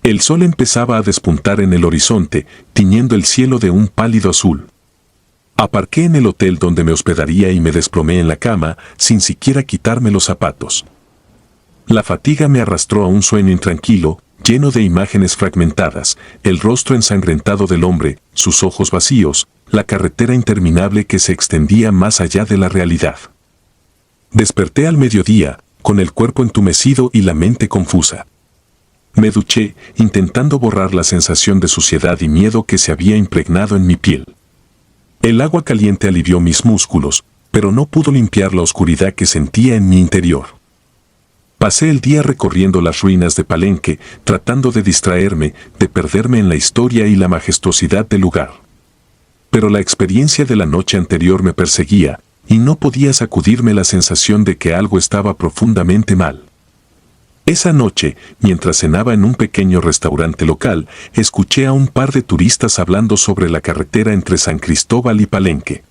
El sol empezaba a despuntar en el horizonte, tiñendo el cielo de un pálido azul. Aparqué en el hotel donde me hospedaría y me desplomé en la cama, sin siquiera quitarme los zapatos. La fatiga me arrastró a un sueño intranquilo, lleno de imágenes fragmentadas, el rostro ensangrentado del hombre, sus ojos vacíos, la carretera interminable que se extendía más allá de la realidad. Desperté al mediodía, con el cuerpo entumecido y la mente confusa. Me duché, intentando borrar la sensación de suciedad y miedo que se había impregnado en mi piel. El agua caliente alivió mis músculos, pero no pudo limpiar la oscuridad que sentía en mi interior. Pasé el día recorriendo las ruinas de Palenque, tratando de distraerme, de perderme en la historia y la majestuosidad del lugar. Pero la experiencia de la noche anterior me perseguía, y no podía sacudirme la sensación de que algo estaba profundamente mal. Esa noche, mientras cenaba en un pequeño restaurante local, escuché a un par de turistas hablando sobre la carretera entre San Cristóbal y Palenque.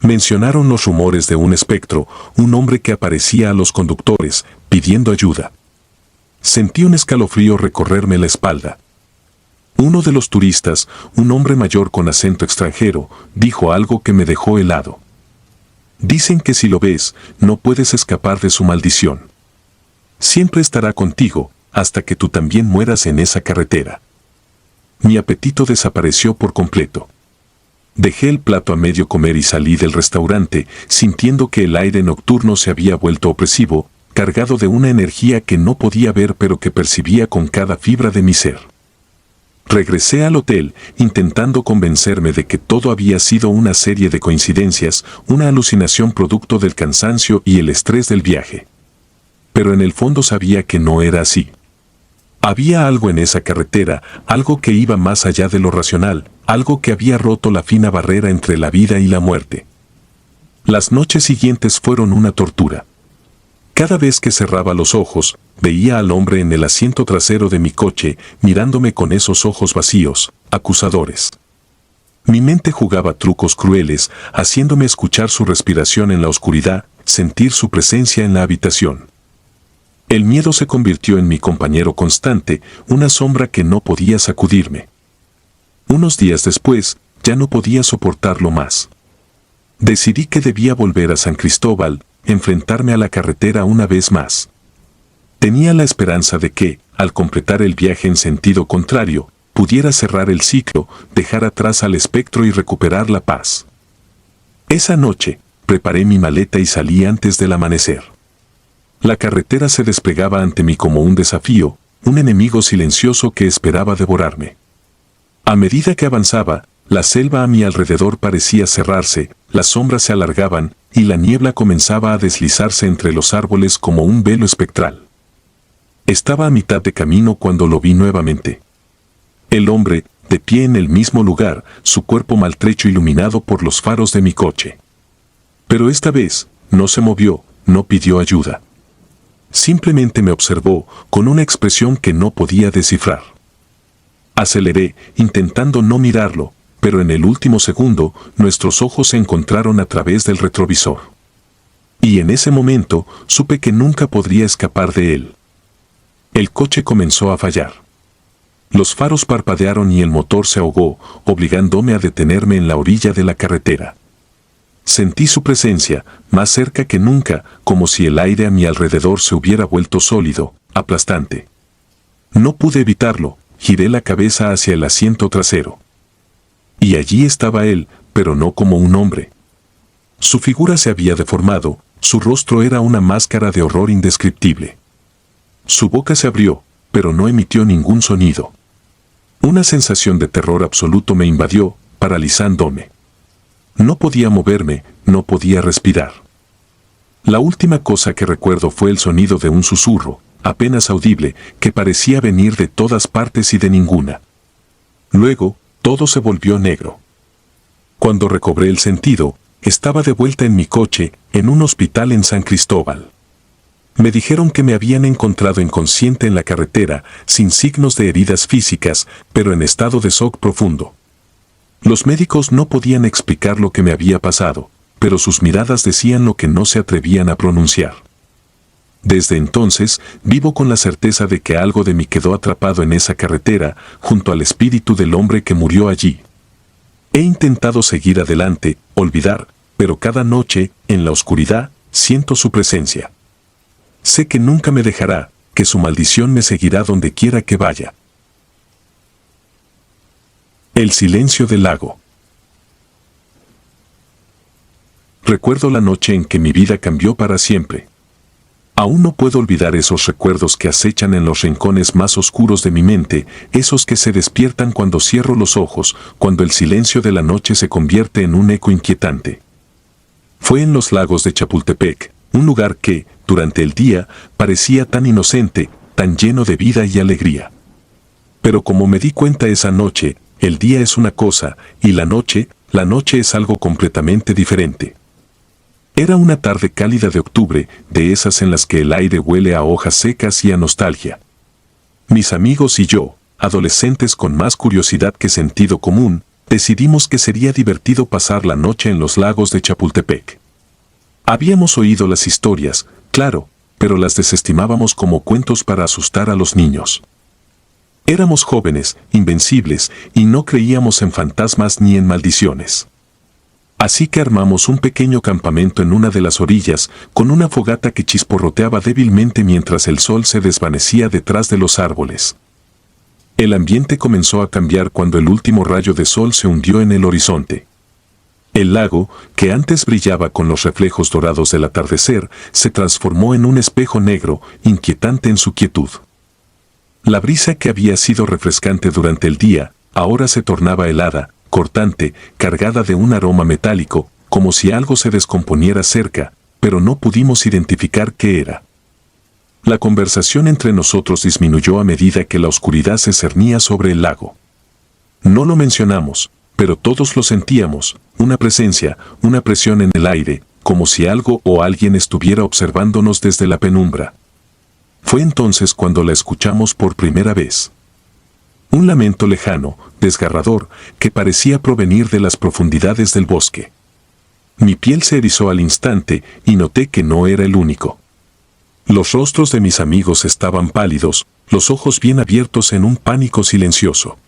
Mencionaron los rumores de un espectro, un hombre que aparecía a los conductores, pidiendo ayuda. Sentí un escalofrío recorrerme la espalda. Uno de los turistas, un hombre mayor con acento extranjero, dijo algo que me dejó helado. Dicen que si lo ves, no puedes escapar de su maldición. Siempre estará contigo, hasta que tú también mueras en esa carretera. Mi apetito desapareció por completo. Dejé el plato a medio comer y salí del restaurante, sintiendo que el aire nocturno se había vuelto opresivo, cargado de una energía que no podía ver pero que percibía con cada fibra de mi ser. Regresé al hotel, intentando convencerme de que todo había sido una serie de coincidencias, una alucinación producto del cansancio y el estrés del viaje. Pero en el fondo sabía que no era así. Había algo en esa carretera, algo que iba más allá de lo racional, algo que había roto la fina barrera entre la vida y la muerte. Las noches siguientes fueron una tortura. Cada vez que cerraba los ojos, veía al hombre en el asiento trasero de mi coche, mirándome con esos ojos vacíos, acusadores. Mi mente jugaba trucos crueles, haciéndome escuchar su respiración en la oscuridad, sentir su presencia en la habitación. El miedo se convirtió en mi compañero constante, una sombra que no podía sacudirme. Unos días después, ya no podía soportarlo más. Decidí que debía volver a San Cristóbal, enfrentarme a la carretera una vez más. Tenía la esperanza de que, al completar el viaje en sentido contrario, pudiera cerrar el ciclo, dejar atrás al espectro y recuperar la paz. Esa noche, preparé mi maleta y salí antes del amanecer. La carretera se desplegaba ante mí como un desafío, un enemigo silencioso que esperaba devorarme. A medida que avanzaba, la selva a mi alrededor parecía cerrarse, las sombras se alargaban, y la niebla comenzaba a deslizarse entre los árboles como un velo espectral. Estaba a mitad de camino cuando lo vi nuevamente. El hombre, de pie en el mismo lugar, su cuerpo maltrecho iluminado por los faros de mi coche. Pero esta vez, no se movió, no pidió ayuda. Simplemente me observó, con una expresión que no podía descifrar. Aceleré, intentando no mirarlo, pero en el último segundo, nuestros ojos se encontraron a través del retrovisor. Y en ese momento, supe que nunca podría escapar de él. El coche comenzó a fallar. Los faros parpadearon y el motor se ahogó, obligándome a detenerme en la orilla de la carretera. Sentí su presencia, más cerca que nunca, como si el aire a mi alrededor se hubiera vuelto sólido, aplastante. No pude evitarlo, giré la cabeza hacia el asiento trasero. Y allí estaba él, pero no como un hombre. Su figura se había deformado, su rostro era una máscara de horror indescriptible. Su boca se abrió, pero no emitió ningún sonido. Una sensación de terror absoluto me invadió, paralizándome. No podía moverme, no podía respirar. La última cosa que recuerdo fue el sonido de un susurro, apenas audible, que parecía venir de todas partes y de ninguna. Luego, todo se volvió negro. Cuando recobré el sentido, estaba de vuelta en mi coche, en un hospital en San Cristóbal. Me dijeron que me habían encontrado inconsciente en la carretera, sin signos de heridas físicas, pero en estado de shock profundo. Los médicos no podían explicar lo que me había pasado, pero sus miradas decían lo que no se atrevían a pronunciar. Desde entonces, vivo con la certeza de que algo de mí quedó atrapado en esa carretera, junto al espíritu del hombre que murió allí. He intentado seguir adelante, olvidar, pero cada noche, en la oscuridad, siento su presencia. Sé que nunca me dejará, que su maldición me seguirá donde quiera que vaya. El silencio del lago. Recuerdo la noche en que mi vida cambió para siempre. Aún no puedo olvidar esos recuerdos que acechan en los rincones más oscuros de mi mente, esos que se despiertan cuando cierro los ojos, cuando el silencio de la noche se convierte en un eco inquietante. Fue en los lagos de Chapultepec, un lugar que, durante el día, parecía tan inocente, tan lleno de vida y alegría. Pero como me di cuenta esa noche, el día es una cosa, y la noche es algo completamente diferente. Era una tarde cálida de octubre, de esas en las que el aire huele a hojas secas y a nostalgia. Mis amigos y yo, adolescentes con más curiosidad que sentido común, decidimos que sería divertido pasar la noche en los lagos de Chapultepec. Habíamos oído las historias, claro, pero las desestimábamos como cuentos para asustar a los niños. Éramos jóvenes, invencibles, y no creíamos en fantasmas ni en maldiciones. Así que armamos un pequeño campamento en una de las orillas, con una fogata que chisporroteaba débilmente mientras el sol se desvanecía detrás de los árboles. El ambiente comenzó a cambiar cuando el último rayo de sol se hundió en el horizonte. El lago, que antes brillaba con los reflejos dorados del atardecer, se transformó en un espejo negro, inquietante en su quietud. La brisa que había sido refrescante durante el día, ahora se tornaba helada, cortante, cargada de un aroma metálico, como si algo se descomponiera cerca, pero no pudimos identificar qué era. La conversación entre nosotros disminuyó a medida que la oscuridad se cernía sobre el lago. No lo mencionamos, pero todos lo sentíamos, una presencia, una presión en el aire, como si algo o alguien estuviera observándonos desde la penumbra. Fue entonces cuando la escuchamos por primera vez. Un lamento lejano, desgarrador, que parecía provenir de las profundidades del bosque. Mi piel se erizó al instante y noté que no era el único. Los rostros de mis amigos estaban pálidos, los ojos bien abiertos en un pánico silencioso.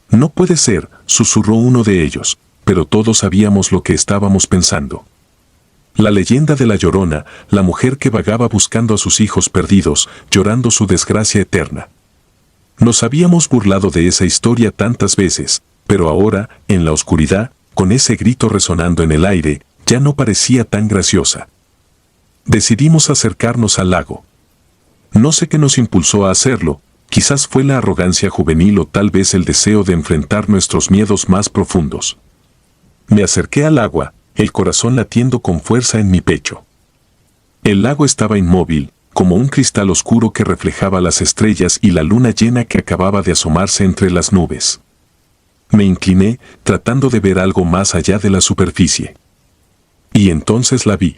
No puede ser, susurró uno de ellos, pero todos sabíamos lo que estábamos pensando. La leyenda de la Llorona, la mujer que vagaba buscando a sus hijos perdidos, llorando su desgracia eterna. Nos habíamos burlado de esa historia tantas veces, pero ahora, en la oscuridad, con ese grito resonando en el aire, ya no parecía tan graciosa. Decidimos acercarnos al lago. No sé qué nos impulsó a hacerlo, quizás fue la arrogancia juvenil o tal vez el deseo de enfrentar nuestros miedos más profundos. Me acerqué al agua, el corazón latiendo con fuerza en mi pecho. El lago estaba inmóvil, como un cristal oscuro que reflejaba las estrellas y la luna llena que acababa de asomarse entre las nubes. Me incliné, tratando de ver algo más allá de la superficie. Y entonces la vi.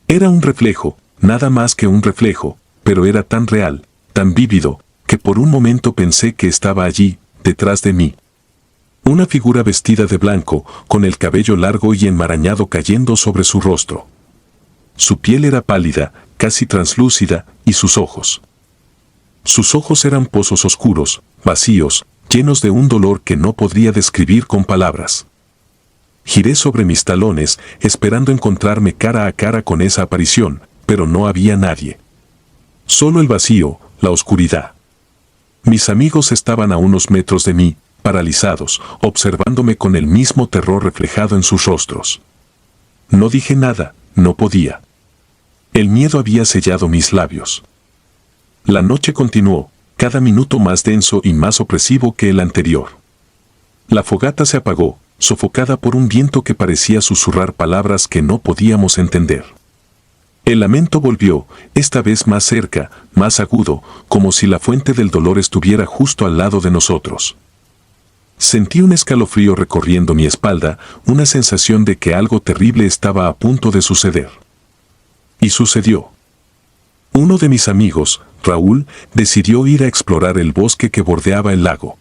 Era un reflejo, nada más que un reflejo, pero era tan real, tan vívido, que por un momento pensé que estaba allí, detrás de mí. Una figura vestida de blanco, con el cabello largo y enmarañado cayendo sobre su rostro. Su piel era pálida, casi translúcida, y sus ojos. Sus ojos eran pozos oscuros, vacíos, llenos de un dolor que no podría describir con palabras. Giré sobre mis talones, esperando encontrarme cara a cara con esa aparición, pero no había nadie. Solo el vacío, la oscuridad. Mis amigos estaban a unos metros de mí, paralizados, observándome con el mismo terror reflejado en sus rostros. No dije nada, no podía. El miedo había sellado mis labios. La noche continuó, cada minuto más denso y más opresivo que el anterior. La fogata se apagó, sofocada por un viento que parecía susurrar palabras que no podíamos entender. El lamento volvió, esta vez más cerca, más agudo, como si la fuente del dolor estuviera justo al lado de nosotros. Sentí un escalofrío recorriendo mi espalda, una sensación de que algo terrible estaba a punto de suceder. Y sucedió. Uno de mis amigos, Raúl, decidió ir a explorar el bosque que bordeaba el lago.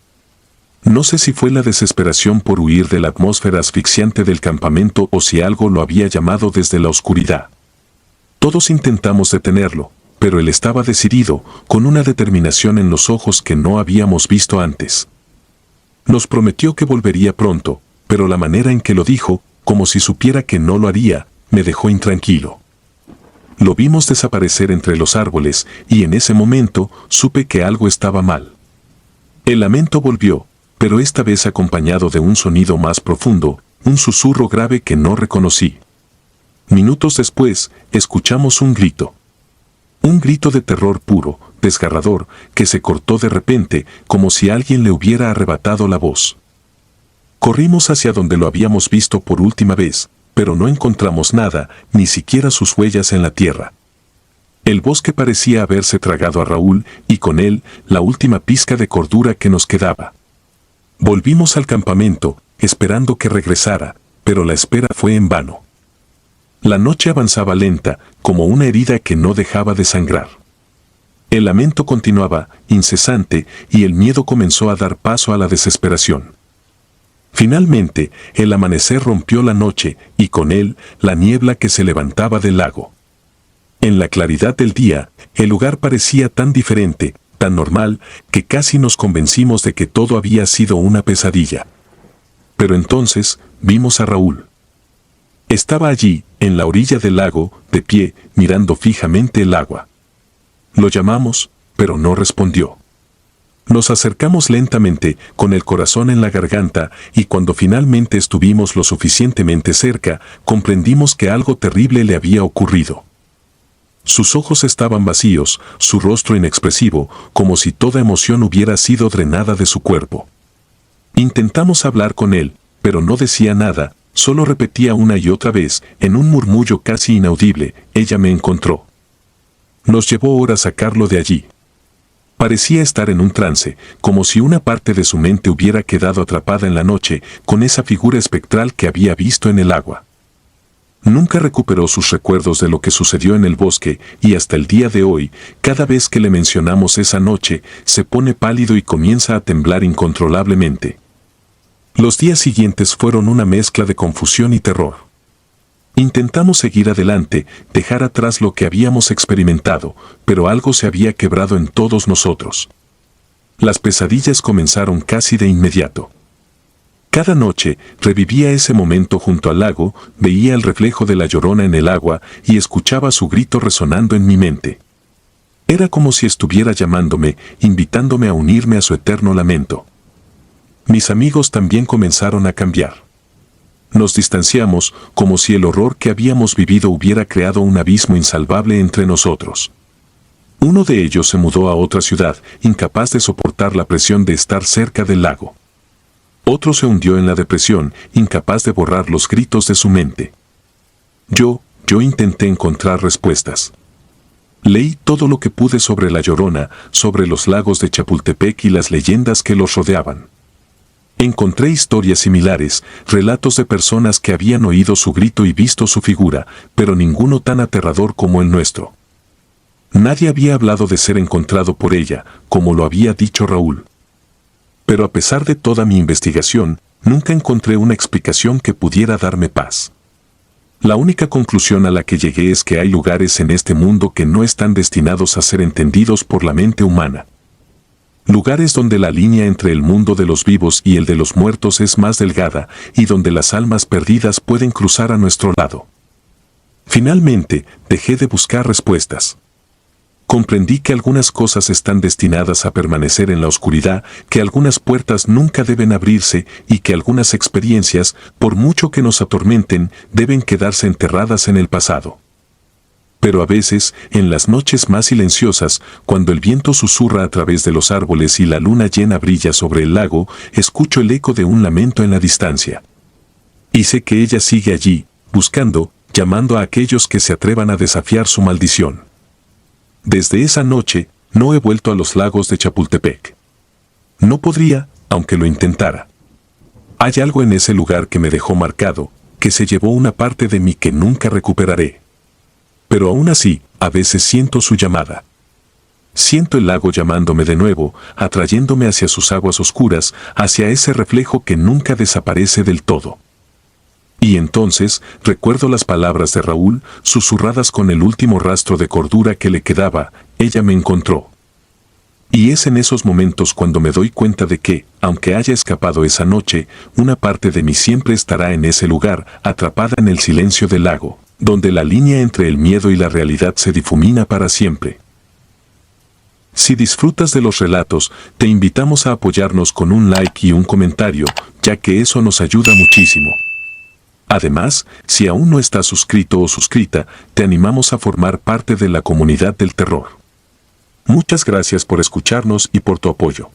No sé si fue la desesperación por huir de la atmósfera asfixiante del campamento o si algo lo había llamado desde la oscuridad. Todos intentamos detenerlo, pero él estaba decidido, con una determinación en los ojos que no habíamos visto antes. Nos prometió que volvería pronto, pero la manera en que lo dijo, como si supiera que no lo haría, me dejó intranquilo. Lo vimos desaparecer entre los árboles y en ese momento supe que algo estaba mal. El lamento volvió, pero esta vez acompañado de un sonido más profundo, un susurro grave que no reconocí. Minutos después, escuchamos un grito. Un grito de terror puro, desgarrador, que se cortó de repente, como si alguien le hubiera arrebatado la voz. Corrimos hacia donde lo habíamos visto por última vez, pero no encontramos nada, ni siquiera sus huellas en la tierra. El bosque parecía haberse tragado a Raúl, y con él, la última pizca de cordura que nos quedaba. Volvimos al campamento, esperando que regresara, pero la espera fue en vano. La noche avanzaba lenta, como una herida que no dejaba de sangrar. El lamento continuaba, incesante, y el miedo comenzó a dar paso a la desesperación. Finalmente, el amanecer rompió la noche, y con él, la niebla que se levantaba del lago. En la claridad del día, el lugar parecía tan diferente, tan normal, que casi nos convencimos de que todo había sido una pesadilla. Pero entonces, vimos a Raúl. Estaba allí, en la orilla del lago, de pie, mirando fijamente el agua. Lo llamamos, pero no respondió. Nos acercamos lentamente, con el corazón en la garganta, y cuando finalmente estuvimos lo suficientemente cerca, comprendimos que algo terrible le había ocurrido. Sus ojos estaban vacíos, su rostro inexpresivo, como si toda emoción hubiera sido drenada de su cuerpo. Intentamos hablar con él, pero no decía nada, solo repetía una y otra vez, en un murmullo casi inaudible, ella me encontró. Nos llevó horas sacarlo de allí. Parecía estar en un trance, como si una parte de su mente hubiera quedado atrapada en la noche con esa figura espectral que había visto en el agua. Nunca recuperó sus recuerdos de lo que sucedió en el bosque y hasta el día de hoy, cada vez que le mencionamos esa noche, se pone pálido y comienza a temblar incontrolablemente. Los días siguientes fueron una mezcla de confusión y terror. Intentamos seguir adelante, dejar atrás lo que habíamos experimentado, pero algo se había quebrado en todos nosotros. Las pesadillas comenzaron casi de inmediato. Cada noche revivía ese momento junto al lago, veía el reflejo de la Llorona en el agua y escuchaba su grito resonando en mi mente. Era como si estuviera llamándome, invitándome a unirme a su eterno lamento. Mis amigos también comenzaron a cambiar. Nos distanciamos, como si el horror que habíamos vivido hubiera creado un abismo insalvable entre nosotros. Uno de ellos se mudó a otra ciudad, incapaz de soportar la presión de estar cerca del lago. Otro se hundió en la depresión, incapaz de borrar los gritos de su mente. Yo intenté encontrar respuestas. Leí todo lo que pude sobre la Llorona, sobre los lagos de Chapultepec y las leyendas que los rodeaban. Encontré historias similares, relatos de personas que habían oído su grito y visto su figura, pero ninguno tan aterrador como el nuestro. Nadie había hablado de ser encontrado por ella, como lo había dicho Raúl. Pero a pesar de toda mi investigación, nunca encontré una explicación que pudiera darme paz. La única conclusión a la que llegué es que hay lugares en este mundo que no están destinados a ser entendidos por la mente humana. Lugares donde la línea entre el mundo de los vivos y el de los muertos es más delgada y donde las almas perdidas pueden cruzar a nuestro lado. Finalmente, dejé de buscar respuestas. Comprendí que algunas cosas están destinadas a permanecer en la oscuridad, que algunas puertas nunca deben abrirse y que algunas experiencias, por mucho que nos atormenten, deben quedarse enterradas en el pasado. Pero a veces, en las noches más silenciosas, cuando el viento susurra a través de los árboles y la luna llena brilla sobre el lago, escucho el eco de un lamento en la distancia. Y sé que ella sigue allí, buscando, llamando a aquellos que se atrevan a desafiar su maldición. Desde esa noche, no he vuelto a los lagos de Chapultepec. No podría, aunque lo intentara. Hay algo en ese lugar que me dejó marcado, que se llevó una parte de mí que nunca recuperaré. Pero aún así, a veces siento su llamada. Siento el lago llamándome de nuevo, atrayéndome hacia sus aguas oscuras, hacia ese reflejo que nunca desaparece del todo. Y entonces, recuerdo las palabras de Raúl, susurradas con el último rastro de cordura que le quedaba, ella me encontró. Y es en esos momentos cuando me doy cuenta de que, aunque haya escapado esa noche, una parte de mí siempre estará en ese lugar, atrapada en el silencio del lago, donde la línea entre el miedo y la realidad se difumina para siempre. Si disfrutas de los relatos, te invitamos a apoyarnos con un like y un comentario, ya que eso nos ayuda muchísimo. Además, si aún no estás suscrito o suscrita, te animamos a formar parte de la comunidad del terror. Muchas gracias por escucharnos y por tu apoyo.